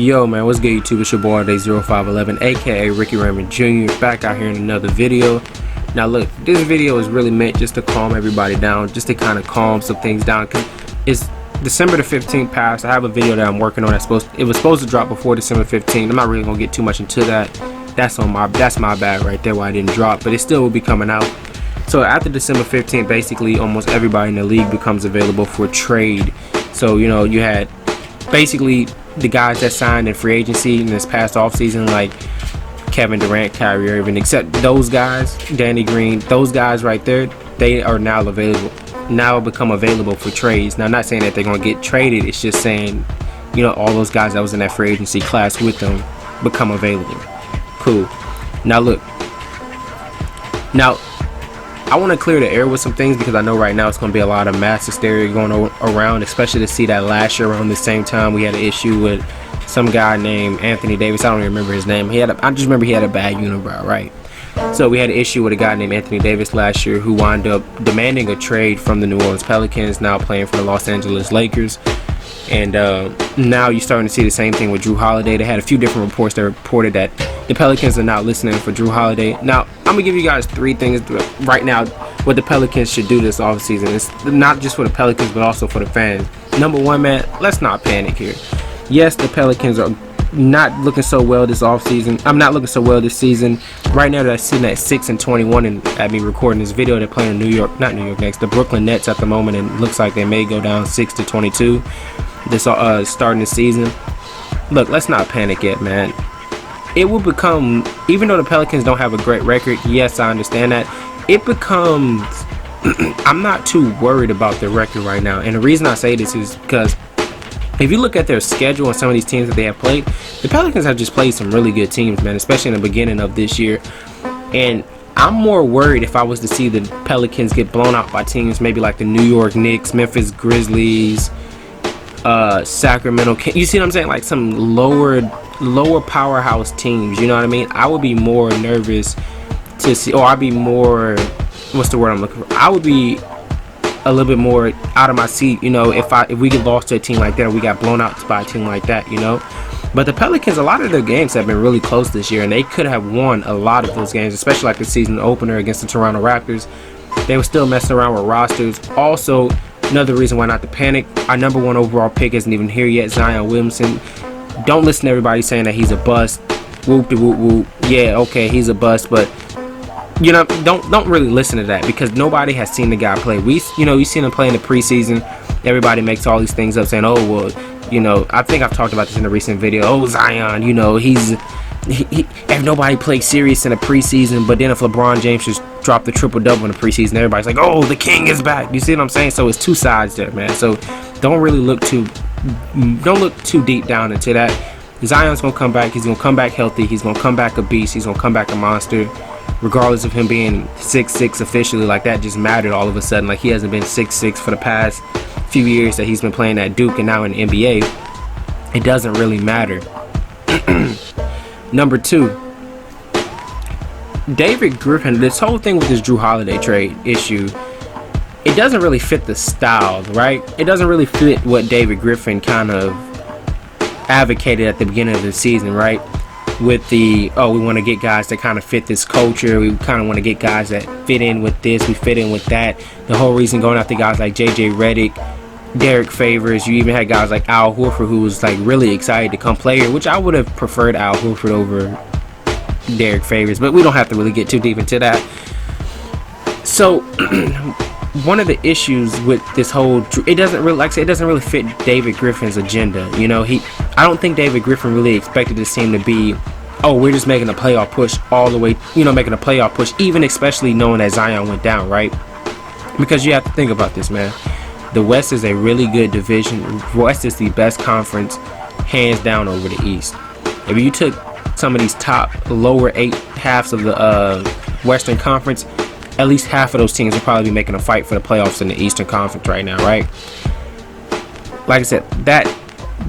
Yo man, what's good YouTube? It's your boy Day0511 aka Ricky Raymond Jr. back out here in another video. Now look, this video is really meant just to calm everybody down, just to kind of calm some things down, because it's December the 15th passed. I have a video that I'm working on it was supposed to drop before December 15th. I'm not really gonna get too much into that. That's my bad right there why I didn't drop, but it still will be coming out. So after December 15th, basically almost everybody in the league becomes available for trade. So you know, you had basically the guys that signed in free agency in this past offseason, like Kevin Durant, Kyrie Irving, except those guys, Danny Green, those guys right there, they are now become available for trades. Now, I'm not saying that they're going to get traded. It's just saying, you know, all those guys that was in that free agency class with them become available. Cool. Now, look. Now, I want to clear the air with some things because I know right now it's going to be a lot of mass hysteria going around, especially to see that last year around the same time we had an issue with some guy named Anthony Davis. I don't even remember his name. I just remember he had a bad unibrow, right? So we had an issue with a guy named Anthony Davis last year who wound up demanding a trade from the New Orleans Pelicans, now playing for the Los Angeles Lakers. And now you're starting to see the same thing with Jrue Holiday. They had a few different reports that reported that the Pelicans are not listening for Jrue Holiday. Now, I'm going to give you guys three things right now what the Pelicans should do this offseason. It's not just for the Pelicans, but also for the fans. Number one, man, let's not panic here. Yes, the Pelicans are not looking so well this offseason. I'm not looking so well this season. Right now, they're sitting at 6-21, and at me recording this video, they're playing the Brooklyn Nets at the moment, and it looks like they may go down 6-22 this starting the season. Look, let's not panic yet, man. It will become, even though the Pelicans don't have a great record, yes, I understand that, it becomes I'm not too worried about their record right now. And the reason I say this is because if you look at their schedule and some of these teams that they have played, the Pelicans have just played some really good teams, man, especially in the beginning of this year. And I'm more worried if I was to see the Pelicans get blown out by teams maybe like the New York Knicks, Memphis Grizzlies, Sacramento. You see what I'm saying? Like some lower powerhouse teams, you know what I mean? I would be more nervous to see, or I'd be more, what's the word I'm looking for? I would be a little bit more out of my seat, you know, if we get lost to a team like that, or we got blown out by a team like that, you know. But the Pelicans, a lot of their games have been really close this year, and they could have won a lot of those games, especially like the season opener against the Toronto Raptors. They were still messing around with rosters. Also, another reason why not to panic, our number one overall pick isn't even here yet, Zion Williamson. Don't listen to everybody saying that he's a bust. Whoop de whoop whoop. Yeah, okay, he's a bust, but you know, don't really listen to that, because nobody has seen the guy play. You seen him play in the preseason. Everybody makes all these things up saying, oh well, you know, I think I've talked about this in a recent video. Oh, Zion, you know, if nobody played serious in the preseason, but then if LeBron James just dropped the triple-double in the preseason, everybody's like, oh, the king is back. You see what I'm saying? So it's two sides there, man. So don't look too deep down into that. Zion's gonna come back. He's gonna come back healthy. He's gonna come back a beast. He's gonna come back a monster, regardless of him being 6'6" officially. Like, that just mattered all of a sudden. Like, he hasn't been 6'6" for the past few years that he's been playing at Duke and now in the NBA. It doesn't really matter. Number two, David Griffin. This whole thing with this Jrue Holiday trade issue, it doesn't really fit the style, right? It doesn't really fit what David Griffin kind of advocated at the beginning of the season, right? With the, oh, we want to get guys that kind of fit this culture. We kind of want to get guys that fit in with this. We fit in with that. The whole reason going after guys like JJ Redick, Derek Favors. You even had guys like Al Horford, who was like really excited to come play here, which I would have preferred Al Horford over Derek Favors, but we don't have to really get too deep into that. So one of the issues with this whole, it doesn't really, like I said, it doesn't really fit David Griffin's agenda. You know, I don't think David Griffin really expected this team to be, oh, we're just making a playoff push all the way, you know, making a playoff push, even especially knowing that Zion went down, right? Because you have to think about this, man. The West is a really good division. West is the best conference, hands down, over the East. If you took some of these top lower 8 halves of the Western Conference, at least half of those teams will probably be making a fight for the playoffs in the Eastern Conference right now, right? Like I said,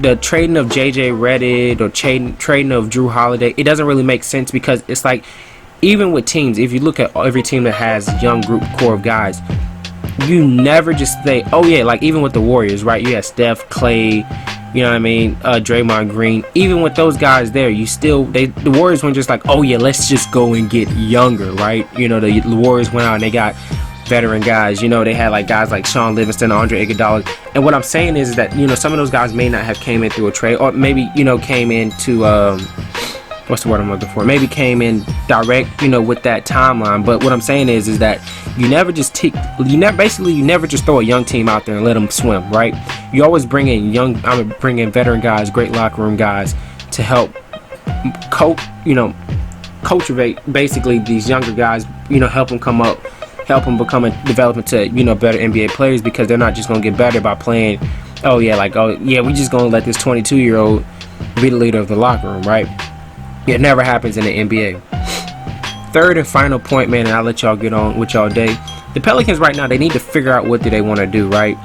the trading of JJ Redick or trading of Jrue Holiday, it doesn't really make sense, because it's like, even with teams, if you look at every team that has a young group core of guys, you never just say, oh yeah, like even with the Warriors, right? You have Steph, Clay, you know what I mean, Draymond Green. Even with those guys there, you still, the Warriors weren't just like, oh yeah, let's just go and get younger, right? You know, the Warriors went out and they got veteran guys. You know, they had like guys like Sean Livingston, Andre Iguodala. And what I'm saying is that, you know, some of those guys may not have came in through a trade, or maybe, you know, came into what's the word I'm looking for? Maybe came in direct, you know, with that timeline. But what I'm saying is that you never just you never just throw a young team out there and let them swim, right? You always bring in bring in veteran guys, great locker room guys to help cultivate basically these younger guys, you know, help them come up, help them become and develop into, you know, better NBA players, because they're not just gonna get better by playing, oh yeah, we just gonna let this 22-year-old be the leader of the locker room, right? It never happens in the NBA. Third and final point, man, and I'll let y'all get on with y'all day. The Pelicans right now, they need to figure out what do they want to do, right?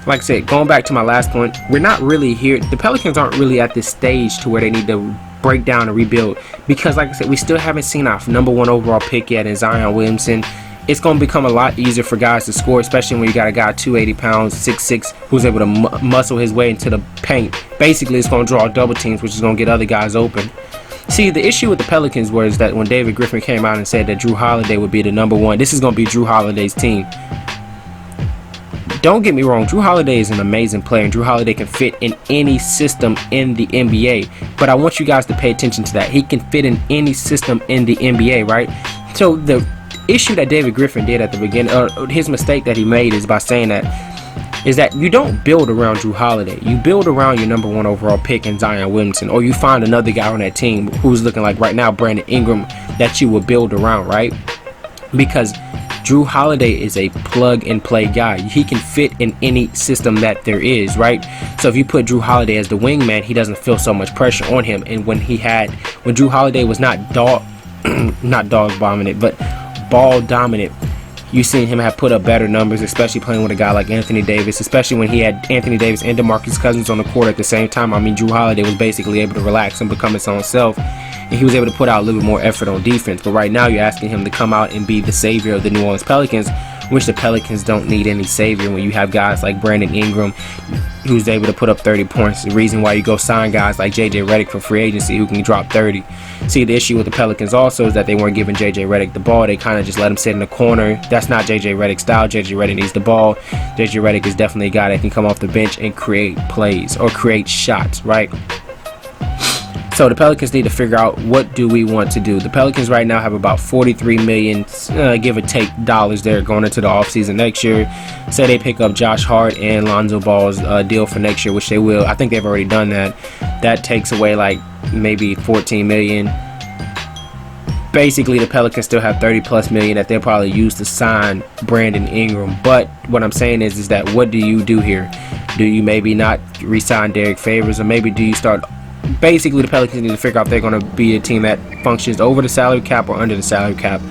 Like I said, going back to my last point, we're not really here. The Pelicans aren't really at this stage to where they need to break down and rebuild, because like I said, we still haven't seen our #1 overall pick yet in Zion Williamson. It's going to become a lot easier for guys to score, especially when you got a guy 280 pounds, 6'6", who's able to muscle his way into the paint. Basically, it's going to draw double teams, which is going to get other guys open. See, the issue with the Pelicans was that when David Griffin came out and said that Drew Holiday would be the #1, this is going to be Drew Holiday's team. Don't get me wrong, Drew Holiday is an amazing player, and Drew Holiday can fit in any system in the NBA. But I want you guys to pay attention to that. He can fit in any system in the NBA, right? So the issue that David Griffin did at the beginning, his mistake that he made is by saying that you don't build around Drew Holiday. You build around your #1 overall pick in Zion Williamson, or you find another guy on that team who's looking like right now Brandon Ingram that you will build around, right? Because Drew Holiday is a plug and play guy. He can fit in any system that there is, right? So if you put Drew Holiday as the wingman, he doesn't feel so much pressure on him. And when Drew Holiday was not dog dominant, but ball dominant, you seen him have put up better numbers, especially playing with a guy like Anthony Davis, especially when he had Anthony Davis and DeMarcus Cousins on the court at the same time. I mean, Drew Holiday was basically able to relax and become his own self, and he was able to put out a little bit more effort on defense. But right now, you're asking him to come out and be the savior of the New Orleans Pelicans, which the Pelicans don't need any savior when you have guys like Brandon Ingram, who's able to put up 30 points. The reason why you go sign guys like JJ Redick for free agency who can drop 30. See, the issue with the Pelicans also is that they weren't giving JJ Redick the ball. They kind of just let him sit in the corner. That's not JJ Redick's style. JJ Redick needs the ball. JJ Redick is definitely a guy that can come off the bench and create plays or create shots, right? So the Pelicans need to figure out, what do we want to do? The Pelicans right now have about 43 million, give or take, dollars there going into the offseason next year. Say they pick up Josh Hart and Lonzo Ball's deal for next year, which they will. I think they've already done that. That takes away like maybe 14 million. Basically, the Pelicans still have 30+ million that they'll probably use to sign Brandon Ingram. But what I'm saying is that what do you do here? Do you maybe not re-sign Derek Favors, or maybe do you start? Basically, the Pelicans need to figure out if they're going to be a team that functions over the salary cap or under the salary cap.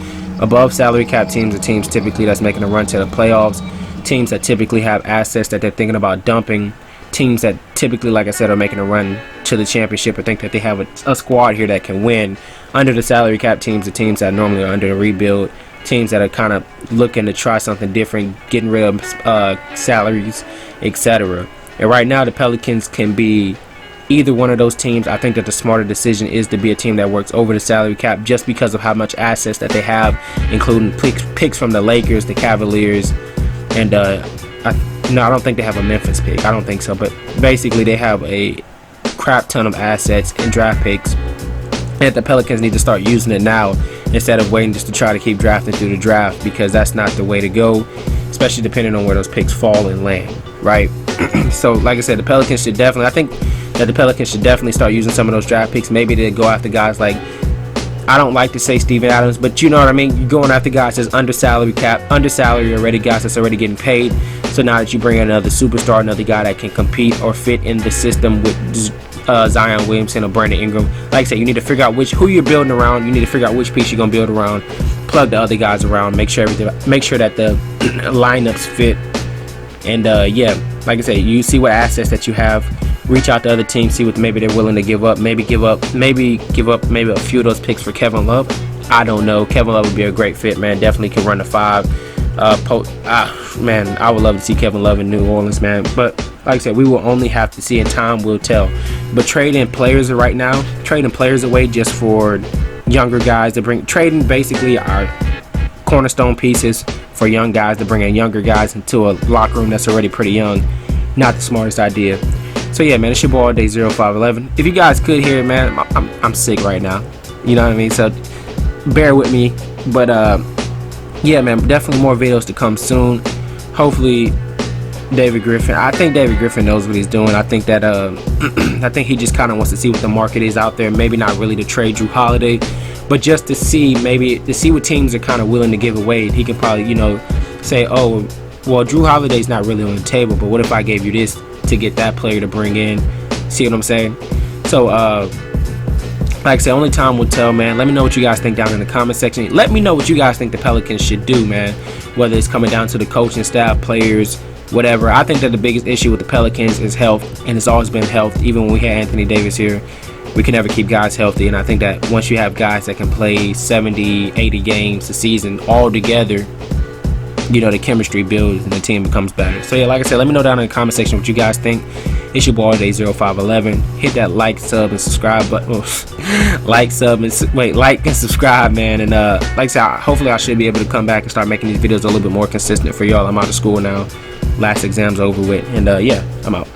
Above salary cap teams are teams typically that's making a run to the playoffs, teams that typically have assets that they're thinking about dumping, teams that typically, like I said, are making a run to the championship or think that they have a squad here that can win. Under the salary cap teams are teams that normally are under a rebuild, teams that are kind of looking to try something different, getting rid of salaries, etc. And right now, the Pelicans can be either one of those teams. I think that the smarter decision is to be a team that works over the salary cap, just because of how much assets that they have, including picks from the Lakers, the Cavaliers, and I don't think they have a Memphis pick. I don't think so, but basically they have a crap ton of assets and draft picks, and the Pelicans need to start using it now instead of waiting just to try to keep drafting through the draft, because that's not the way to go, especially depending on where those picks fall and land, right? So like I said, the Pelicans should definitely start using some of those draft picks. Maybe they go after guys like, I don't like to say Steven Adams, but you know what I mean. You're going after guys that's under salary already, guys that's already getting paid. So now that you bring in another superstar, another guy that can compete or fit in the system with Zion Williamson or Brandon Ingram, like I said, you need to figure out who you're building around. You need to figure out which piece you're gonna build around. Plug the other guys around. Make sure that the lineups fit. And yeah, like I said, you see what assets that you have. Reach out to other teams, see what maybe they're willing to give up. Maybe give up maybe a few of those picks for Kevin Love. I don't know. Kevin Love would be a great fit, man. Definitely can run the 5. Man, I would love to see Kevin Love in New Orleans, man. But like I said, we will only have to see, and time will tell. But trading players right now, trading players away just for younger guys to bring, trading basically our cornerstone pieces for young guys to bring in younger guys into a locker room that's already pretty young, not the smartest idea. So yeah, man, it's your boy All Day 0511. If you guys could hear it, man, I'm sick right now. You know what I mean? So bear with me. But yeah, man, definitely more videos to come soon. Hopefully David Griffin, I think David Griffin knows what he's doing. I think that I think he just kind of wants to see what the market is out there. Maybe not really to trade Jrue Holiday, but just to see, maybe to see what teams are kind of willing to give away. He can probably, you know, say, oh, well, Jrue Holiday's not really on the table, but what if I gave you this to get that player to bring in? See what I'm saying? So like I said, only time will tell, man. Let me know what you guys think down in the comment section. Let me know what you guys think the Pelicans should do, man, whether it's coming down to the coaching staff, players, whatever. I think that the biggest issue with the Pelicans is health, and it's always been health. Even when we had Anthony Davis here, we can never keep guys healthy, and I think that once you have guys that can play 70, 80 games a season all together, you know, the chemistry builds and the team becomes better. So yeah, like I said, let me know down in the comment section what you guys think. It's your boy All Day 0511. Hit that like, sub, and subscribe button. like, sub, and like and subscribe, man. And like I said, hopefully I should be able to come back and start making these videos a little bit more consistent for y'all. I'm out of school now. Last exam's over with, and yeah, I'm out.